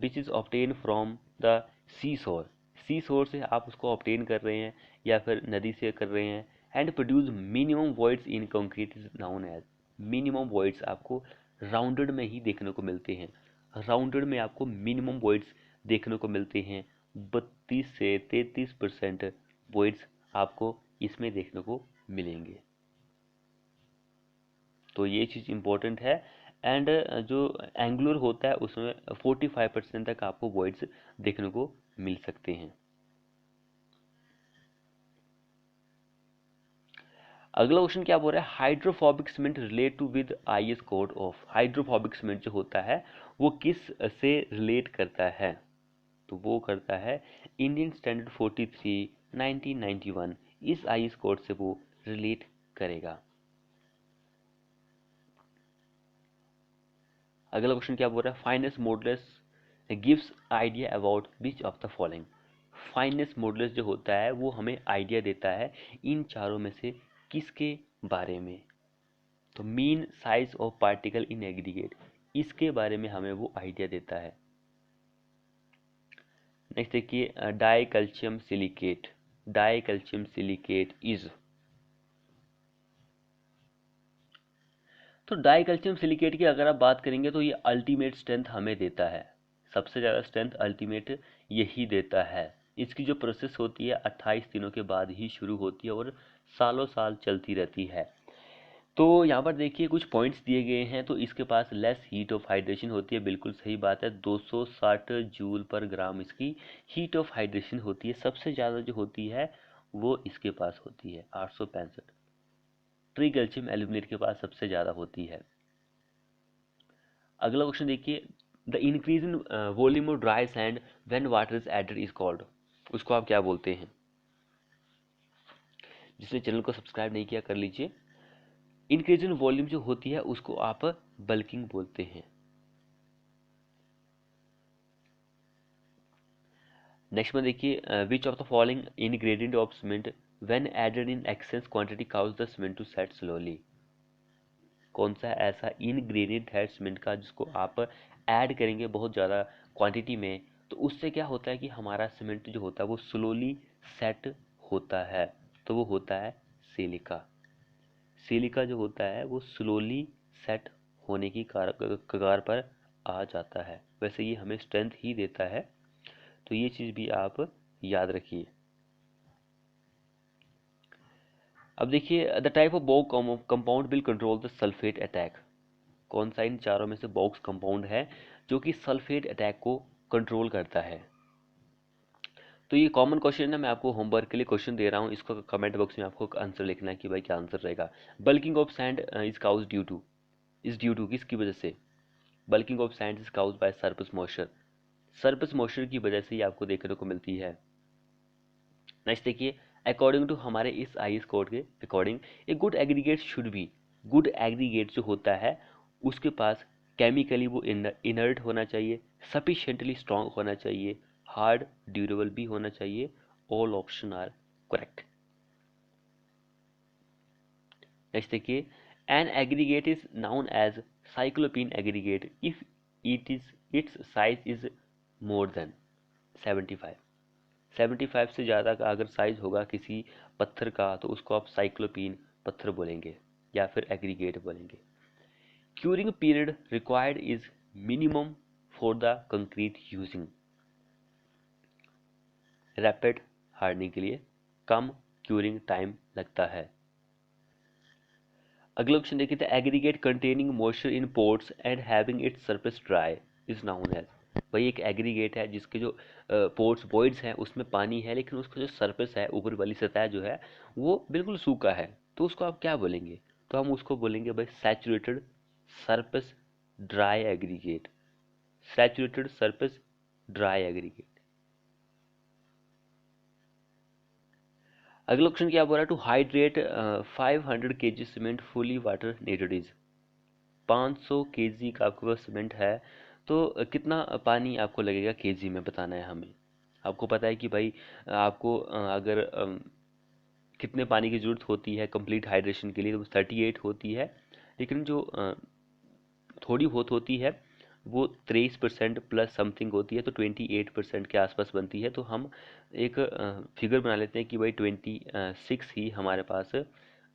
which is obtain from the sea shore. Sea शोर से आप उसको ऑब्टेन कर रहे हैं या फिर नदी से कर रहे हैं, and produce minimum voids in concrete is known as. Minimum voids आपको राउंडेड में ही देखने को मिलते हैं, राउंडेड में आपको मिनिमम वॉइड्स देखने को मिलते हैं। 32 से 33% वॉइड्स आपको इसमें देखने को मिलेंगे। तो ये चीज़ इम्पोर्टेंट है। एंड जो एंगुलर होता है उसमें 45% तक आपको वॉइड्स देखने को मिल सकते हैं। अगला क्वेश्चन क्या बोल रहा है, hydrophobic cement relate to with IS code of. Hydrophobic cement जो होता है वो किस से रिलेट करता है, तो वो करता है इंडियन स्टैंडर्ड 43 1991, इस आईएस कोड से वो रिलेट करेगा। अगला क्वेश्चन क्या बोल रहा है, finest modulus gives idea about which of the following. Finest modulus जो होता है वो हमें आइडिया देता है इन चारों में से किसके बारे में, तो mean size of particle in aggregate, इसके बारे में हमें वो आइडिया देता है। नेक्स्ट देखिए, die calcium silicate, die calcium silicate is. तो डाई कैल्शियम सिलिकेट की अगर आप बात करेंगे तो ये अल्टीमेट स्ट्रेंथ हमें देता है, सबसे ज़्यादा स्ट्रेंथ अल्टीमेट यही देता है। इसकी जो प्रोसेस होती है 28 दिनों के बाद ही शुरू होती है और सालों साल चलती रहती है। तो यहाँ पर देखिए कुछ पॉइंट्स दिए गए हैं, तो इसके पास लेस हीट ऑफ हाइड्रेशन होती है, बिल्कुल सही बात है। 260 जूल पर ग्राम इसकी हीट ऑफ हाइड्रेशन होती है। सबसे ज़्यादा जो होती है वो इसके पास होती है 865। ट्री कैल्शियम एल्यूमिनेट के पास सबसे ज़्यादा होती है। अगला क्वेश्चन देखिए, the increase in volume of dry sand when water is added is called. उसको आप क्या बोलते हैं। जिसने चैनल को सब्सक्राइब नहीं किया कर लीजिए। इंक्रीज इन वॉल्यूम जो होती है उसको आप बल्किंग बोलते हैं। नेक्स्ट में देखिए, which of the following ingredient of cement when added in excess quantity cause the cement to set slowly. कौन सा ऐसा इनग्रेडिएंट है सीमेंट का जिसको आप ऐड करेंगे बहुत ज़्यादा क्वांटिटी में, तो उससे क्या होता है कि हमारा सीमेंट जो होता है वो स्लोली सेट होता है। तो वो होता है सिलिका। सिलिका जो होता है वो स्लोली सेट होने की कगार पर आ जाता है। वैसे ये हमें स्ट्रेंथ ही देता है, तो ये चीज़ भी आप याद रखिए। अब देखिए, the type of box compound will control the sulphate attack. कौन सा इन चारों में से बॉक्स कंपाउंड है जो कि सल्फेट अटैक को कंट्रोल करता है। तो ये कॉमन क्वेश्चन है, मैं आपको होमवर्क के लिए क्वेश्चन दे रहा हूँ, इसको कमेंट बॉक्स में आपको आंसर लिखना है कि भाई क्या आंसर रहेगा। Bulking of sand is cause due to किसकी वजह से। Bulking of sand is cause by surface moisture. Surface moisture की वजह से ही आपको देखने को मिलती है। नेक्स्ट देखिए, अकॉर्डिंग टू हमारे इस आईएस कोड के according a good aggregate should be. Good aggregate जो होता है उसके पास केमिकली वो इनर्ट होना चाहिए, सफिशिएंटली स्ट्रांग होना चाहिए, हार्ड ड्यूरेबल भी होना चाहिए। All option are correct. Next देखिए, an aggregate is known as cyclopean aggregate if its size is more than 75। 75 से ज़्यादा का अगर साइज होगा किसी पत्थर का तो उसको आप साइक्लोपीन पत्थर बोलेंगे या फिर एग्रीगेट बोलेंगे। Curing period required is minimum for the concrete using. Rapid hardening के लिए कम क्यूरिंग टाइम लगता है। अगला क्वेश्चन देखिए, the aggregate containing moisture in pores and having its surface dry is known as. वही एक एग्रीगेट है जिसके जो पोर्स वॉइड्स हैं उसमें पानी है, लेकिन उसका जो सरफेस है ऊपर वाली सतह जो है वो बिल्कुल सूखा है, तो उसको आप क्या बोलेंगे। तो हम उसको बोलेंगे भाई saturated surface dry aggregate. Saturated surface dry aggregate. अगला क्वेश्चन क्या बोल रहा है, to hydrate 500 kg cement fully water needed is. 500 kg का आपके पास सीमेंट है तो कितना पानी आपको लगेगा केजी में बताना है हमें। आपको पता है कि भाई आपको अगर कितने पानी की ज़रूरत होती है कंप्लीट हाइड्रेशन के लिए, तो 38 होती है, लेकिन जो थोड़ी बहुत होती है वो 23% प्लस समथिंग होती है, तो 28% के आसपास बनती है। तो हम एक फिगर बना लेते हैं कि भाई 26 ही हमारे पास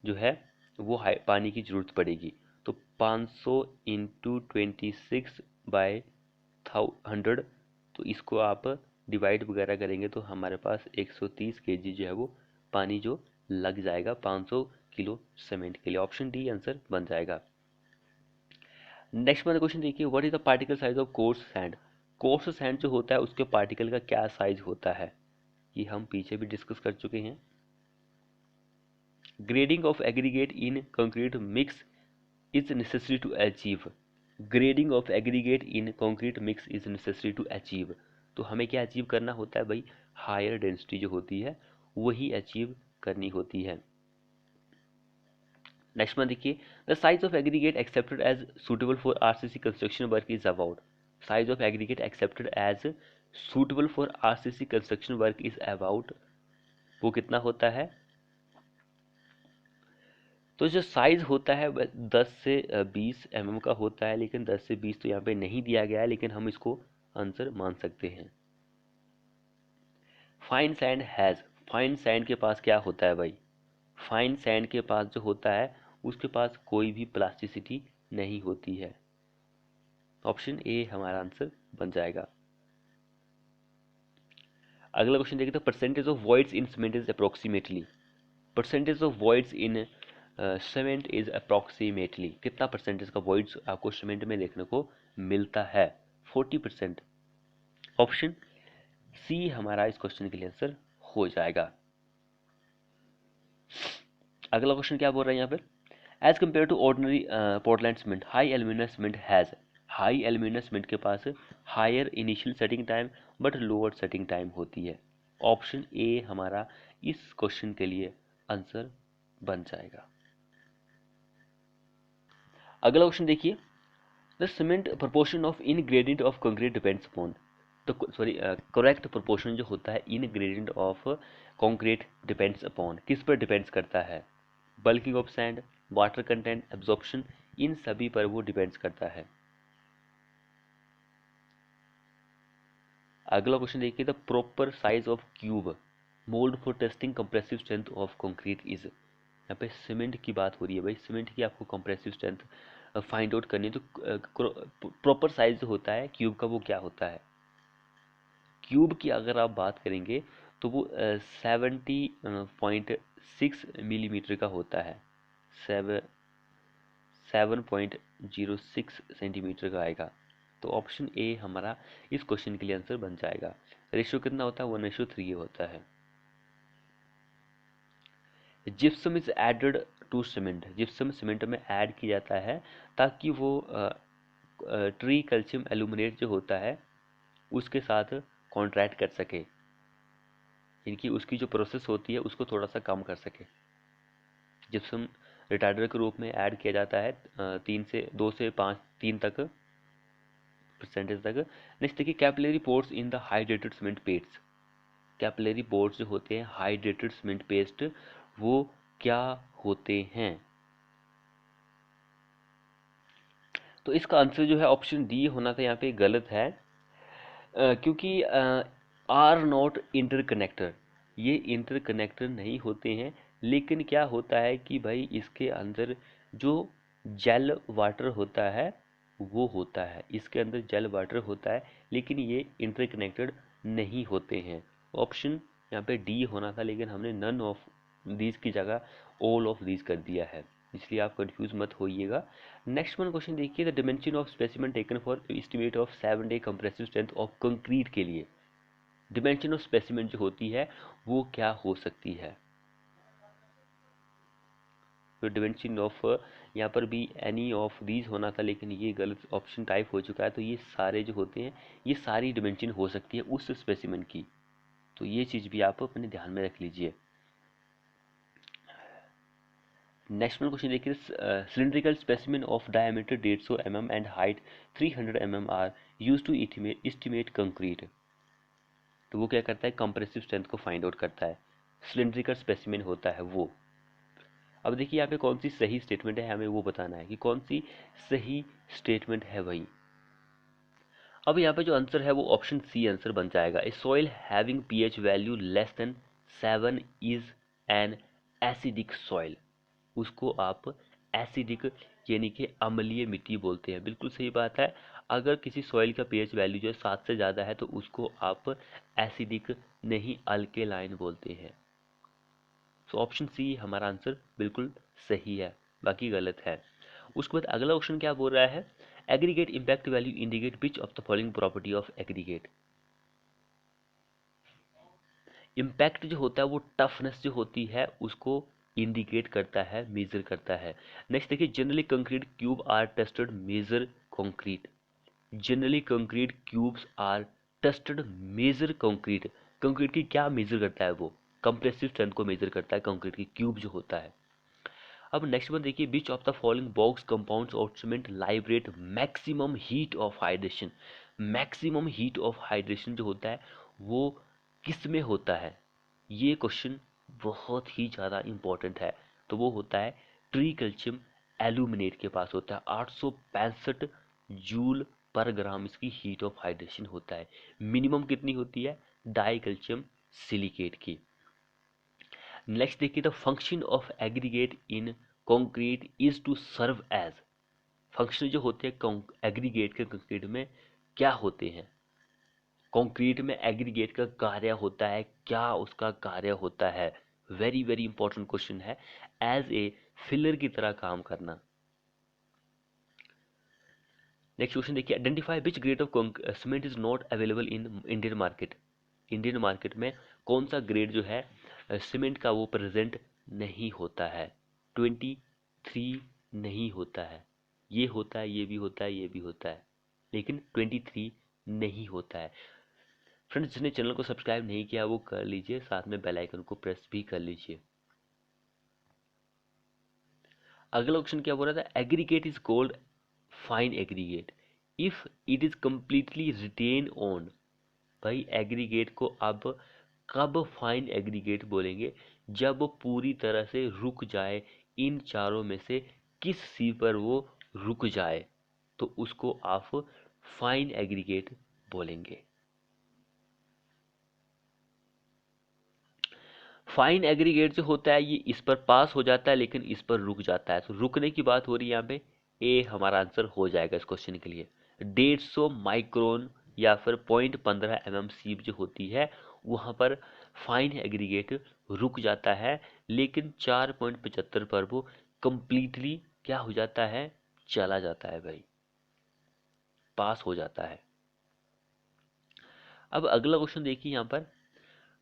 जो है वो पानी की ज़रूरत पड़ेगी। तो 500 इंटू 26 बाय 100, तो इसको आप डिवाइड वगैरह करेंगे तो हमारे पास 130 kg जो है वो पानी जो लग जाएगा 500 किलो सीमेंट के लिए। ऑप्शन डी आंसर बन जाएगा। नेक्स्ट वाला क्वेश्चन देखिए, what is the particle size of coarse sand. Coarse sand जो होता है उसके पार्टिकल का क्या साइज होता है, ये हम पीछे भी डिस्कस कर चुके हैं। Grading of aggregate in concrete mix is necessary to achieve. Grading of aggregate in concrete mix is necessary to achieve. तो हमें क्या अचीव करना होता है भाई, हायर डेंसिटी जो होती है वही अचीव करनी होती है। नेक्स्ट में देखिए, the size of aggregate accepted as suitable for RCC construction work is about. Size of aggregate accepted as suitable for RCC construction work is about, वो कितना होता है। तो जो साइज होता है 10 से 20 mm का होता है, लेकिन 10 से 20 तो यहाँ पे नहीं दिया गया है, लेकिन हम इसको आंसर मान सकते हैं। Fine sand has, fine sand के पास क्या होता है भाई, फाइन सैंड के पास जो होता है उसके पास कोई भी प्लास्टिसिटी नहीं होती है। ऑप्शन ए हमारा आंसर बन जाएगा। अगला क्वेश्चन देखिए, तो percentage of voids in cement is approximately. Percentage of voids in cement is approximately, कितना परसेंटेज का वॉइड्स आपको सीमेंट में देखने को मिलता है। 40%। ऑप्शन सी हमारा इस क्वेश्चन के लिए आंसर हो जाएगा। अगला क्वेश्चन क्या बोल रहे हैं यहाँ पर, as compare to ordinary Portland cement high alumina cement has. High alumina cement के पास higher initial setting time but lower setting time होती है। ऑप्शन ए हमारा इस क्वेश्चन के लिए आंसर बन जाएगा। अगला क्वेश्चन देखिए, the cement proportion of ingredient of concrete depends upon, तो सॉरी करेक्ट प्रोपोर्शन जो होता है ingredient of concrete depends upon, किस पर डिपेंड्स करता है? Bulking of sand, water content, absorption, इन सभी पर वो डिपेंड्स करता है। अगला क्वेश्चन देखिए, the proper size of cube mould for testing compressive strength of concrete is, यहाँ पे सीमेंट की बात हो रही है भाई, सीमेंट की आपको कंप्रेसिव स्ट्रेंथ फाइंड आउट करनी है, तो प्रॉपर साइज जो होता है क्यूब का वो क्या होता है? क्यूब की अगर आप बात करेंगे तो वो 70.6 मिलीमीटर का होता है, 7.06 सेंटीमीटर का आएगा। तो ऑप्शन ए हमारा इस क्वेश्चन के लिए आंसर बन जाएगा। रेशियो कितना होता है? 1:3 होता है। Gypsum is added to cement, gypsum cement में ऐड किया जाता है ताकि वो ट्री कैल्शियम एल्यूमिनेट जो होता है उसके साथ कॉन्ट्रैक्ट कर सके, इनकी उसकी जो प्रोसेस होती है उसको थोड़ा सा कम कर सके। जिप्सम रिटार्डर के रूप में ऐड किया जाता है 3 तक परसेंटेज तक। नेक्स्ट देखिए, capillary pores in the hydrated cement paste, capillary pores जो होते हैं हाइड्रेटेड सीमेंट पेस्ट वो क्या होते हैं? तो इसका आंसर जो है ऑप्शन डी होना था यहाँ पे गलत है, क्योंकि आर नॉट इंटरकनेक्टर, ये इंटरकनेक्टर नहीं होते हैं। लेकिन क्या होता है कि भाई इसके अंदर जो जेल वाटर होता है वो होता है, इसके अंदर जेल वाटर होता है, लेकिन ये इंटरकनेक्टेड नहीं होते हैं। ऑप्शन यहाँ पे डी होना था, लेकिन हमने नन ऑफ दीज की जगह ऑल ऑफ दीज कर दिया है, इसलिए आप कंफ्यूज मत होइएगा। नेक्स्ट वन क्वेश्चन देखिए, the dimension of specimen taken for estimate of 7 day compressive strength of concrete के लिए, डिमेंशन ऑफ स्पेसिमेन जो होती है वो क्या हो सकती है? तो डिमेंशन ऑफ यहाँ पर भी एनी ऑफ दीज होना था, लेकिन ये गलत ऑप्शन टाइप हो चुका है। तो ये सारे जो होते हैं ये सारी डिमेंशन हो सकती है उस स्पेसिमेन की, तो ये चीज़ भी आप अपने ध्यान में रख लीजिए। नेक्स्ट क्वेश्चन देखिए, cylindrical specimen of diameter 150 mm and height 300 mm are use to estimate concrete, तो वो क्या करता है? कंप्रेसिव स्ट्रेंथ को फाइंड आउट करता है, सिलिंड्रिकल स्पेसिमेन होता है वो। अब देखिए यहाँ पे कौन सी सही स्टेटमेंट है, हमें वो बताना है कि कौन सी सही स्टेटमेंट है वही। अब यहाँ पे जो आंसर है वो ऑप्शन सी आंसर बन जाएगा। A soil having pH value less than 7 is an acidic soil, उसको आप एसिडिक यानी कि अम्लीय मिट्टी बोलते हैं। बिल्कुल सही बात है, अगर किसी सॉइल का पीएच वैल्यू जो है 7 से ज़्यादा है तो उसको आप एसिडिक नहीं अल्केलाइन बोलते हैं। सो ऑप्शन सी हमारा आंसर बिल्कुल सही है, बाकी गलत है। उसके बाद अगला क्वेश्चन क्या बोल रहा है, aggregate impact value indicate which of the following property of aggregate. Impact जो होता है वो टफनेस जो होती है उसको इंडिकेट करता है, मेजर करता है। नेक्स्ट देखिए, generally concrete cube are tested measure concrete, generally concrete cubes are tested measure concrete, concrete की क्या मेजर करता है? वो कंप्रेसिव स्ट्रेंथ को मेजर करता है कंक्रीट की क्यूब जो होता है। अब नेक्स्ट वन देखिए, which of the following box compounds of cement liberate maximum heat of hydration, maximum heat of hydration जो होता है वो किस में होता है? ये क्वेश्चन बहुत ही ज़्यादा इंपॉर्टेंट है। तो वो होता है ट्री कैल्शियम एल्यूमिनेट के पास होता है, 865 जूल पर ग्राम इसकी हीट ऑफ हाइड्रेशन होता है। मिनिमम कितनी होती है? डाई कैल्शियम सिलिकेट की। नेक्स्ट देखिए, the function of aggregate in concrete is to serve as, function जो होते हैं एग्रीगेट के कंक्रीट में क्या होते हैं? कंक्रीट में एग्रीगेट का कार्य होता है, क्या उसका कार्य होता है? वेरी वेरी इंपॉर्टेंट क्वेश्चन है, एज ए फिलर की तरह काम करना। नेक्स्ट क्वेश्चन देखिए, identify which grade of cement is not available in Indian market, Indian market में कौन सा ग्रेड जो है सीमेंट का वो प्रेजेंट नहीं होता है? 23 नहीं होता है, ये होता है, ये भी होता है, ये भी होता है, लेकिन 23 नहीं होता है। फ्रेंड्स, जिसने चैनल को सब्सक्राइब नहीं किया वो कर लीजिए, साथ में बेल आइकन को प्रेस भी कर लीजिए। अगला क्वेश्चन क्या बोल रहा था, aggregate is called fine aggregate if it is completely retained on. भाई एग्रीगेट को अब कब फाइन एग्रीगेट बोलेंगे, जब वो पूरी तरह से रुक जाए, इन चारों में से किस सी पर वो रुक जाए तो उसको आप फाइन एग्रीगेट बोलेंगे। फाइन एग्रीगेट जो होता है ये इस पर पास हो जाता है लेकिन इस पर रुक जाता है, तो रुकने की बात हो रही है यहाँ पे, ए हमारा आंसर हो जाएगा इस क्वेश्चन के लिए। 150 माइक्रोन या फिर 0.15 सीप जो होती है वहाँ पर फाइन एग्रीगेट रुक जाता है, लेकिन 4.75 पर वो कंप्लीटली क्या हो जाता है, चला जाता है भाई, पास हो जाता है। अब अगला क्वेश्चन देखिए यहाँ पर,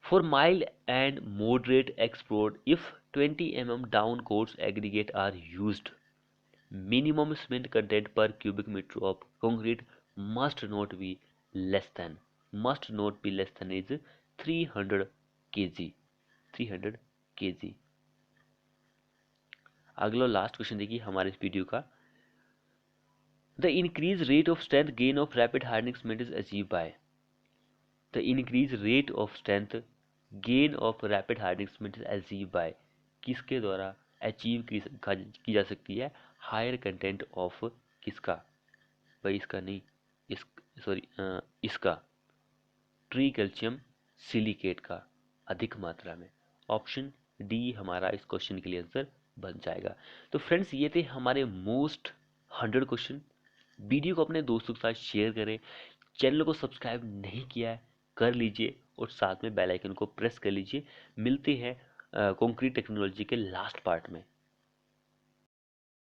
For mild and moderate explode, if 20 down course aggregate are used, minimum cement content per cubic meter of concrete must not be less than is 300 kg 300 kg। अगला लास्ट क्वेश्चन देखिए हमारे इस वीडियो का, The increased rate of strength gain of rapid hardening cement is achieved by, the increased rate of strength gain of rapid hardening cement is achieved by, किसके द्वारा achieve की जा सकती है, हायर कंटेंट ऑफ किसका, भाई इसका नहीं, इस सॉरी इसका ट्री कैल्शियम सिलिकेट का अधिक मात्रा में। ऑप्शन डी हमारा इस क्वेश्चन के लिए आंसर बन जाएगा। तो फ्रेंड्स ये थे हमारे मोस्ट 100 क्वेश्चन। वीडियो को अपने दोस्तों के साथ शेयर करें, चैनल को सब्सक्राइब नहीं किया है कर लीजिए और साथ में बेल आइकन को प्रेस कर लीजिए। मिलते हैं कंक्रीट टेक्नोलॉजी के लास्ट पार्ट में।